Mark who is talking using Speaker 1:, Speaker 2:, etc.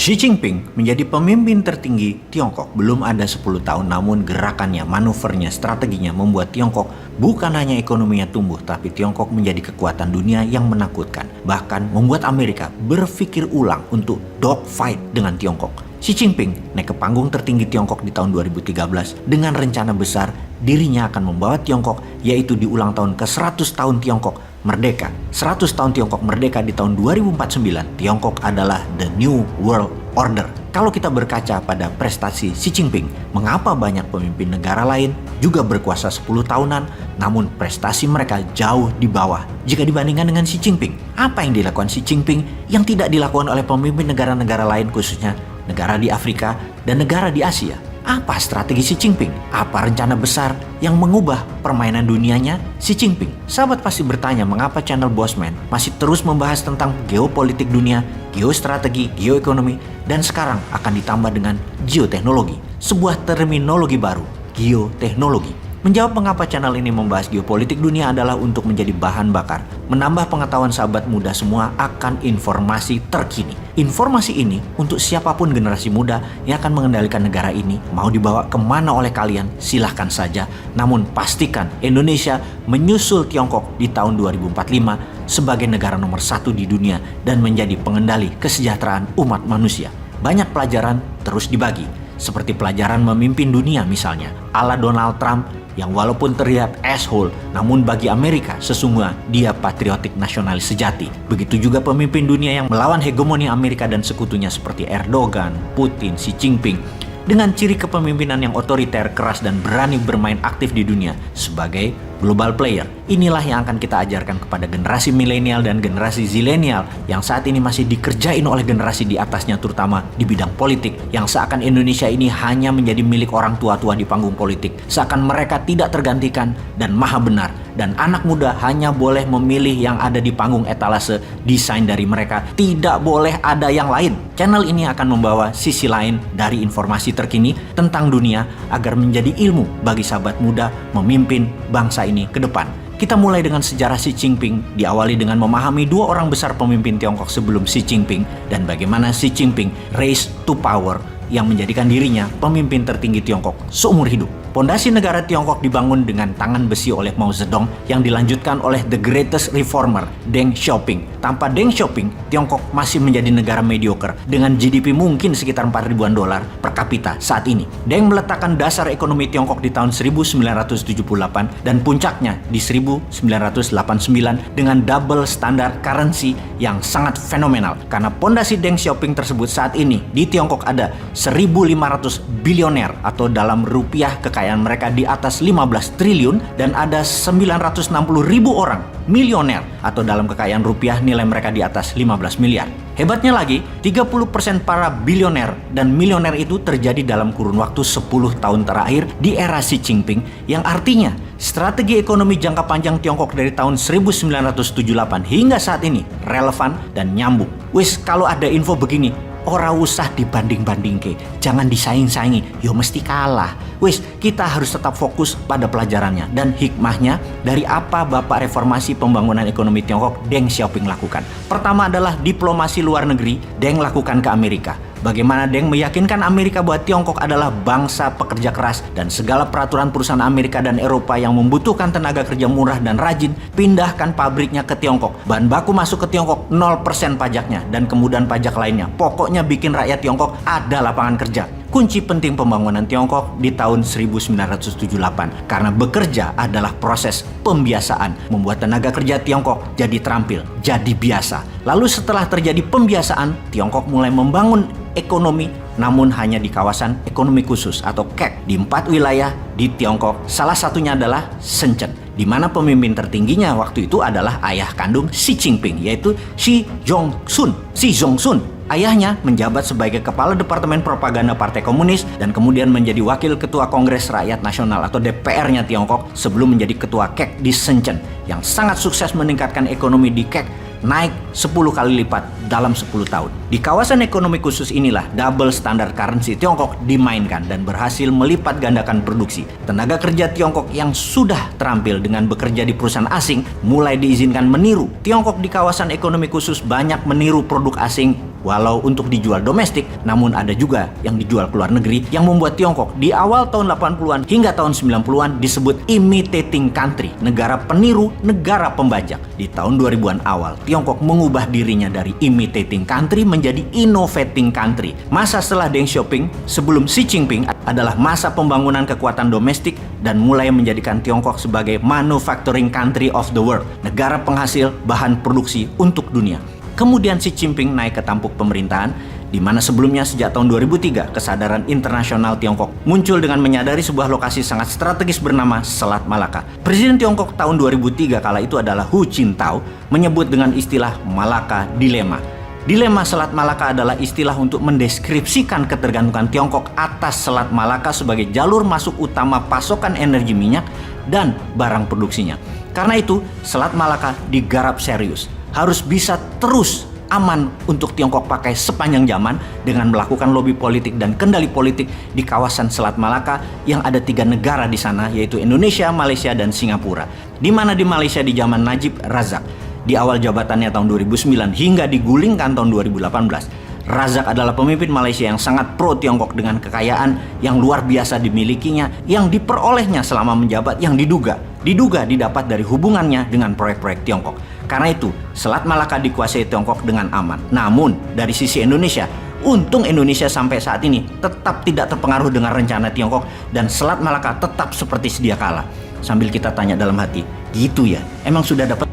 Speaker 1: Xi Jinping menjadi pemimpin tertinggi Tiongkok belum ada 10 tahun, namun gerakannya, manuvernya, strateginya membuat Tiongkok bukan hanya ekonominya tumbuh, tapi Tiongkok menjadi kekuatan dunia yang menakutkan. Bahkan membuat Amerika berpikir ulang untuk dogfight dengan Tiongkok. Xi Jinping naik ke panggung tertinggi Tiongkok di tahun 2013 dengan rencana besar dirinya akan membawa Tiongkok, yaitu di ulang tahun ke-100 tahun Tiongkok merdeka. 100 tahun Tiongkok merdeka di tahun 2049, Tiongkok adalah the new world order. Kalau kita berkaca pada prestasi Xi Jinping, mengapa banyak pemimpin negara lain juga berkuasa 10 tahunan, namun prestasi mereka jauh di bawah jika dibandingkan dengan Xi Jinping? Apa yang dilakukan Xi Jinping yang tidak dilakukan oleh pemimpin negara-negara lain, khususnya negara di Afrika dan negara di Asia? Apa strategi Xi Jinping? Apa rencana besar yang mengubah permainan dunianya Xi Jinping? Sahabat pasti bertanya mengapa channel Bosman masih terus membahas tentang geopolitik dunia, geostrategi, geoekonomi, dan sekarang akan ditambah dengan geoteknologi. Sebuah terminologi baru, geoteknologi. Menjawab mengapa channel ini membahas geopolitik dunia adalah untuk menjadi bahan bakar, menambah pengetahuan sahabat muda semua akan informasi terkini. Informasi ini untuk siapapun generasi muda yang akan mengendalikan negara ini, mau dibawa kemana oleh kalian, silahkan saja. Namun pastikan Indonesia menyusul Tiongkok di tahun 2045 sebagai negara nomor 1 di dunia dan menjadi pengendali kesejahteraan umat manusia. Banyak pelajaran terus dibagi, seperti pelajaran memimpin dunia misalnya, ala Donald Trump yang walaupun terlihat asshole, namun bagi Amerika sesungguhnya dia patriotik nasionalis sejati. Begitu juga pemimpin dunia yang melawan hegemoni Amerika dan sekutunya seperti Erdogan, Putin, Xi Jinping, dengan ciri kepemimpinan yang otoriter, keras, dan berani bermain aktif di dunia sebagai global player. Inilah yang akan kita ajarkan kepada generasi milenial dan generasi zilenial yang saat ini masih dikerjain oleh generasi di atasnya, terutama di bidang politik, yang seakan Indonesia ini hanya menjadi milik orang tua-tua di panggung politik, seakan mereka tidak tergantikan dan maha benar, dan anak muda hanya boleh memilih yang ada di panggung etalase desain dari mereka, tidak boleh ada yang lain. Channel ini akan membawa sisi lain dari informasi terkini tentang dunia agar menjadi ilmu bagi sahabat muda memimpin bangsa ini ke depan. Kita mulai dengan sejarah Xi Jinping, diawali dengan memahami dua orang besar pemimpin Tiongkok sebelum Xi Jinping dan bagaimana Xi Jinping rise to power yang menjadikan dirinya pemimpin tertinggi Tiongkok seumur hidup. Pondasi negara Tiongkok dibangun dengan tangan besi oleh Mao Zedong yang dilanjutkan oleh the greatest reformer Deng Xiaoping. Tanpa Deng Xiaoping, Tiongkok masih menjadi negara mediocre dengan GDP mungkin sekitar 4 ribuan dolar per kapita saat ini. Deng meletakkan dasar ekonomi Tiongkok di tahun 1978 dan puncaknya di 1989 dengan double standard currency yang sangat fenomenal. Karena pondasi Deng Xiaoping tersebut saat ini di Tiongkok ada 1.500 bilioner atau dalam rupiah kekayaan mereka di atas 15 triliun dan ada 960 ribu orang milioner atau dalam kekayaan rupiah nilai mereka di atas 15 miliar. Hebatnya lagi, 30% para bilioner dan milioner itu terjadi dalam kurun waktu 10 tahun terakhir di era Xi Jinping, yang artinya strategi ekonomi jangka panjang Tiongkok dari tahun 1978 hingga saat ini relevan dan nyambung. Wis, kalau ada info begini, ora usah dibanding-banding ke, jangan disaing-saingi, yo mesti kalah. Wis, kita harus tetap fokus pada pelajarannya dan hikmahnya dari apa Bapak Reformasi Pembangunan Ekonomi Tiongkok Deng Xiaoping lakukan. Pertama adalah diplomasi luar negeri Deng lakukan ke Amerika. Bagaimana Deng meyakinkan Amerika bahwa Tiongkok adalah bangsa pekerja keras dan segala peraturan perusahaan Amerika dan Eropa yang membutuhkan tenaga kerja murah dan rajin, pindahkan pabriknya ke Tiongkok. Bahan baku masuk ke Tiongkok 0% pajaknya dan kemudahan pajak lainnya. Pokoknya bikin rakyat Tiongkok ada lapangan kerja. Kunci penting pembangunan Tiongkok di tahun 1978 karena bekerja adalah proses pembiasaan, membuat tenaga kerja Tiongkok jadi terampil, jadi biasa. Lalu setelah terjadi pembiasaan, Tiongkok mulai membangun ekonomi, namun hanya di kawasan ekonomi khusus atau KEK di 4 wilayah di Tiongkok. Salah satunya adalah Shenzhen, di mana pemimpin tertingginya waktu itu adalah ayah kandung Xi Jinping, yaitu Xi Zongsun. Ayahnya menjabat sebagai Kepala Departemen Propaganda Partai Komunis dan kemudian menjadi Wakil Ketua Kongres Rakyat Nasional atau DPR-nya Tiongkok sebelum menjadi Ketua KEK di Shenzhen, yang sangat sukses meningkatkan ekonomi di KEK naik 10 kali lipat dalam 10 tahun. Di kawasan ekonomi khusus inilah double standard currency Tiongkok dimainkan dan berhasil melipat gandakan produksi. Tenaga kerja Tiongkok yang sudah terampil dengan bekerja di perusahaan asing mulai diizinkan meniru. Tiongkok di kawasan ekonomi khusus banyak meniru produk asing Walau untuk dijual domestik, namun ada juga yang dijual ke luar negeri yang membuat Tiongkok di awal tahun 80-an hingga tahun 90-an disebut imitating country, negara peniru, negara pembajak. Di tahun 2000-an awal, Tiongkok mengubah dirinya dari imitating country menjadi innovating country. Masa setelah Deng Xiaoping sebelum Xi Jinping adalah masa pembangunan kekuatan domestik dan mulai menjadikan Tiongkok sebagai manufacturing country of the world, negara penghasil bahan produksi untuk dunia. Kemudian Xi Jinping naik ke tampuk pemerintahan, di mana sebelumnya sejak tahun 2003 kesadaran internasional Tiongkok muncul dengan menyadari sebuah lokasi sangat strategis bernama Selat Malaka. Presiden Tiongkok tahun 2003 kala itu adalah Hu Jintao menyebut dengan istilah Malaka Dilema. Dilema Selat Malaka adalah istilah untuk mendeskripsikan ketergantungan Tiongkok atas Selat Malaka sebagai jalur masuk utama pasokan energi minyak dan barang produksinya. Karena itu, Selat Malaka digarap serius. Harus bisa terus aman untuk Tiongkok pakai sepanjang zaman dengan melakukan lobby politik dan kendali politik di kawasan Selat Malaka yang ada 3 negara di sana, yaitu Indonesia, Malaysia, dan Singapura. Di mana di Malaysia di zaman Najib Razak di awal jabatannya tahun 2009 hingga digulingkan tahun 2018. Razak adalah pemimpin Malaysia yang sangat pro Tiongkok dengan kekayaan yang luar biasa dimilikinya, yang diperolehnya selama menjabat, yang diduga didapat dari hubungannya dengan proyek-proyek Tiongkok. Karena itu, Selat Malaka dikuasai Tiongkok dengan aman. Namun, dari sisi Indonesia, untung Indonesia sampai saat ini tetap tidak terpengaruh dengan rencana Tiongkok dan Selat Malaka tetap seperti sedia kala. Sambil kita tanya dalam hati, gitu ya, emang sudah dapat